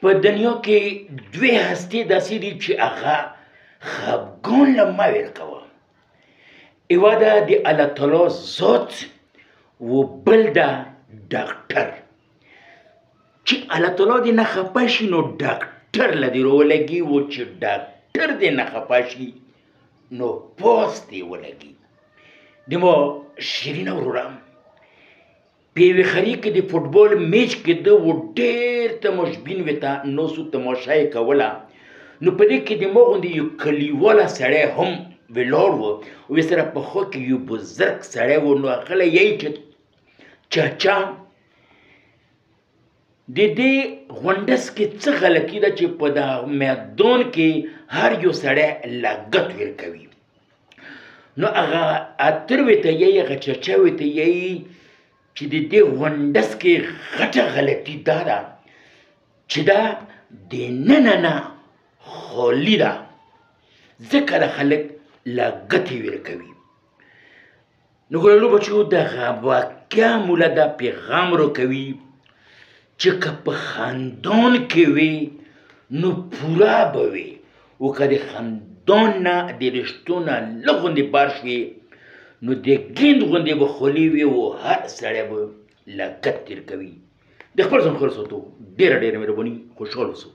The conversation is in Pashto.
په دنیا کې دوی هستې داسې دي چې هغه خفګان له ما ویل کوه. یوه ده د الله تعالی ذات و بل ده ډاکټر. چې الله تعالی دې نه خفه شي نو ډاکټر له دې راولګي و چې ډاکټر دې نه خفه شي نو پوس دې ولګي. د ما شیرینه وروره په یوې خرې کې د فوټبال میچ کې ده و ډېر تماشبین وې ته ناسو تماشا یې کوله. نو په دې کې د ما غوندې یو کلیواله سړی هم ولاړ و او سره په خوا کې یو بزرګ سړی و. نو هغه له یی چې چاچا د دې غونډس کې څه غلطي ده چې په دا میدان کې هر یو سړی لګت ورکوي. نو هغه اتر ورته یی هغه چاچا ورته یی چې د دې غونډس کې غټه غلطي دا ده چې دا د ننه نه خالي ده ځکه د خلک لګتې ورکوي. نو ګلالو بچو دغه واقعه موله دا پیغام راکوي چې که په خاندان کې وي نو پوره به وي او که د خاندان نه د رشتو نه لږ غوندې بار شوي نو د ګیند غوندې به خولي وي او هر سړی به لګت تېر کوي. د خپل ځان خیر ساتو. ډېره ډېره مهرباني. خوشحاله اوسو.